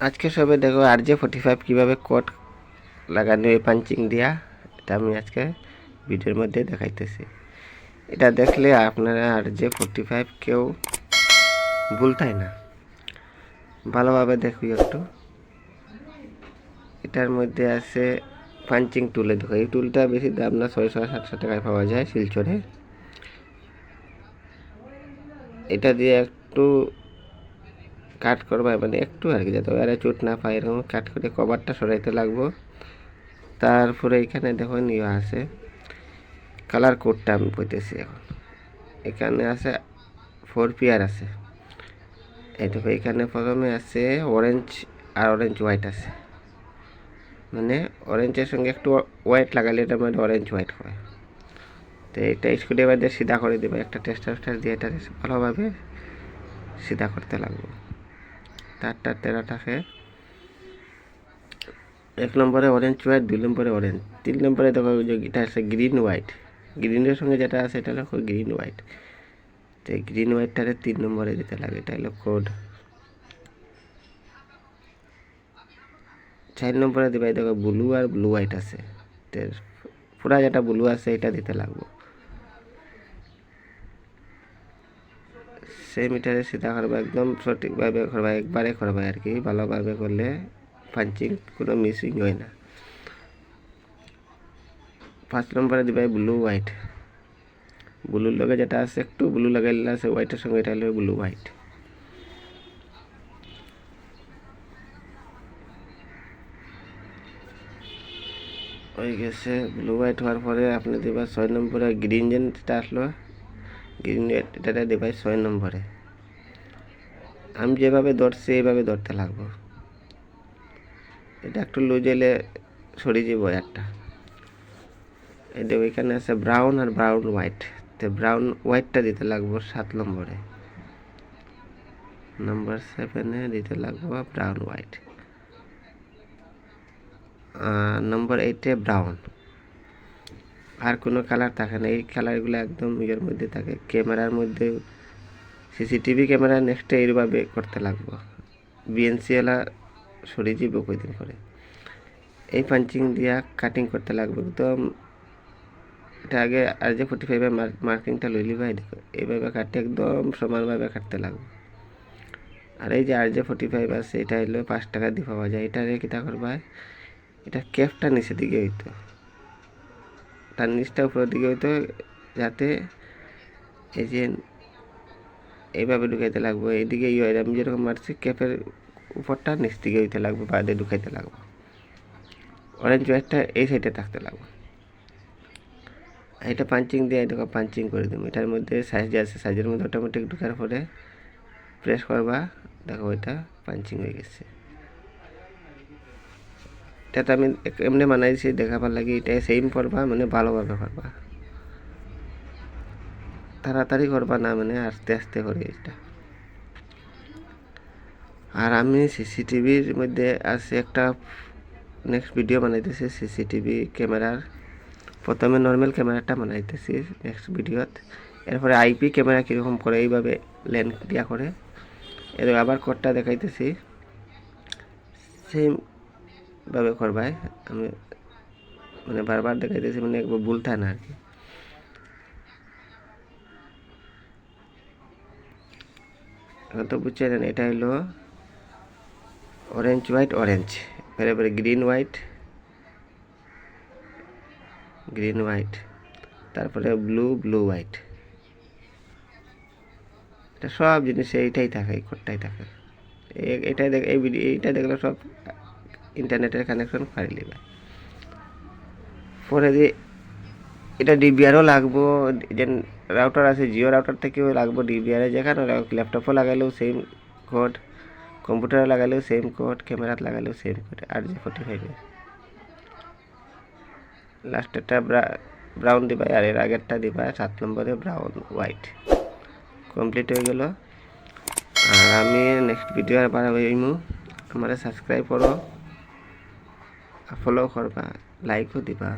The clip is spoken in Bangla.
আজকে সবে দেখো RJ45 কিভাবে কোড লাগানো এই পাঞ্চিং দিয়া, এটা আমি আজকে ভিডিওর মধ্যে দেখাইতেছি। এটা দেখলে আপনারা RJ45 কেউ ভুলতাই না। ভালোভাবে দেখুই একটু। এটার মধ্যে আছে পাঞ্চিং টুলে, দেখো এই টুলটা বেশি দাম না, 600-700 টাকায় পাওয়া যায় শিলচরে। এটা দিয়ে একটু কাট করবা, মানে একটু আর কি, যাতে আরে চোট না পায়, এরকম কাট করে কভারটা সরাইতে লাগবো। তারপরে এখানে দেখো নিয়ে আছে কালার কোডটা আমি বলতেছি এখন। এখানে আছে 4 পেয়ার আছে। এই দেখো এখানে প্রথমে আছে অরেঞ্জ আর অরেঞ্জ হোয়াইট আছে, মানে অরেঞ্জের সঙ্গে একটু হোয়াইট লাগালে এটা মানে অরেঞ্জ হোয়াইট হয়। তো এটা স্ক্রুড্রাইভার দিয়ে সিধা করে দেবে, একটা টেস্টার দিয়ে এটা ভালোভাবে সিধা করতে লাগবে। তারটা তেরাটাকে 1 নম্বরে অরেঞ্জ হোয়াইট, 2 নম্বরে অরেঞ্জ, 3 নম্বরে দেখো যে এটা আছে গ্রিন হোয়াইট। গ্রিনের সঙ্গে যেটা আছে এটা হলো গ্রিন হোয়াইট। তো গ্রিন হোয়াইটটারে 3 নম্বরে দিতে লাগে, এটা হলো কোড। 4 নম্বরে দিবে দেখো ব্লু আর ব্লু হোয়াইট আছে, তো পুরা যেটা ব্লু আছে এটা দিতে লাগবো। সেই মিটারে সিধা করবা, একদম সঠিকভাবে করবা, একবারে করবা আর কি। ভালোভাবে করলে পাঞ্চিং কোনো মিসিং হয় না। 5 নম্বরে দিবে ব্লু হোয়াইট। ব্লুর লগে যেটা আছে একটু ব্লু লাগাইলে আছে হোয়াইটের সঙ্গে, এটা হলো ব্লু হোয়াইট। হয়ে গেছে ব্লু হোয়াইট হওয়ার পরে আপনি দেবা 6 নম্বরে গ্রিন, যেটা আসলো গ্রিন, এটা দেবা 6 নম্বরে। আমি যেভাবে ধরছি এইভাবে ধরতে লাগবো। এটা একটু লুজ এলে সরিয়ে যাব একটা। এটা ওইখানে আছে ব্রাউন আর ব্রাউন হোয়াইট, তো ব্রাউন হোয়াইটটা দিতে লাগবো 7 নম্বরে। নাম্বার 7-এ দিতে লাগবো ব্রাউন হোয়াইট। নাম্বার 8-এ ব্রাউন। আর কোনো কালার থাকে না, এই কালারগুলো একদম ইয়ের মধ্যে থাকে। ক্যামেরার মধ্যে সিসিটিভি ক্যামেরা নেক্সটে এইভাবে করতে লাগবো। বিএনসিওয়ালা সরিয়ে যাব কয়দিন পরে। এই পাঞ্চিং দিয়া কাটিং করতে লাগবে একদম। এটা আগে RJ45 মার্কিংটা লই লিবা, দেখো এইভাবে কাটতে একদম সমানভাবে কাটতে লাগবে। আর এই যে RJ45 আছে, এটা হলো 5 টাকা দিয়ে পাওয়া যায়। এটারে কিতা করবা, এটা ক্যাপটা নিচের দিকে হইতো, তার নিচটা উপরের দিকে হইতো, যাতে এই যে এইভাবে ঢুকাইতে লাগবো। এইদিকে আমি যেরকম মারছি ক্যাপের উপরটা নিচ দিকে হইতে লাগবে, বাদে ঢুকাইতে লাগবো। অরেঞ্জ হোয়াইটটা এই সাইডে থাকতে লাগবে। এটা পাঞ্চিং দিয়ে এটাকে পাঞ্চিং করে দেবো। এটার মধ্যে সাইজ আছে, সাইজের মধ্যে অটোমেটিক ঢুকার পরে প্রেস করবা, দেখো এটা পাঞ্চিং হয়ে গেছে। এটা তো আমি এমনি বানাইছি দেখাবার লাগে, এটা সেম করবা, মানে ভালোভাবে করবা, তাড়াতাড়ি করবা না, মানে আস্তে আস্তে করে এটা। আর আমি সিসিটিভির মধ্যে আছে একটা নেক্সট ভিডিও বানাইতেছি সিসিটিভি ক্যামেরার। প্রথমে নর্মাল ক্যামেরাটা বানাইতেছি নেক্সট ভিডিওত, এরপরে আইপি ক্যামেরা কীরকম করে এইভাবে লেন্স দিয়া করে, এর আবার কোডটা দেখাইতেছি, সেমভাবে করবাই। আমি মানে বারবার দেখাইতেছি, মানে একবার ভুল থাকে না আর কি। এখন তো বুঝছেন, এটা হলো অরেঞ্জ হোয়াইট অরেঞ্জ, এরপরে গ্রিন হোয়াইট গ্রিন হোয়াইট, তারপরে ব্লু ব্লু হোয়াইট। এটা সব জিনিস এইটাই থাকে, এই কোডটাই থাকে। এটাই দেখ, এই ভিডিও এইটা দেখলে সব ইন্টারনেটের কানেকশন পারি লিবা। পরে দিয়ে এটা ডিবিআরও লাগবো, যে রাউটার আছে জিও রাউটার থেকেও লাগবো ডিবিআরে, যেখানে ল্যাপটপও লাগালেও সেম কোড, কম্পিউটারে লাগালেও সেম কোড, ক্যামেরাত লাগালেও সেম কোড। RJ45 লাস্টেরটা ব্রাউন দিবা, আর এর আগেরটা দিবা 7 নম্বরে ব্রাউন হোয়াইট। কমপ্লিট হয়ে গেল। আর আমি নেক্সট ভিডিও আর বানাবো, আমার সাবস্ক্রাইব করো, ফলো করবা, লাইকও দিবা।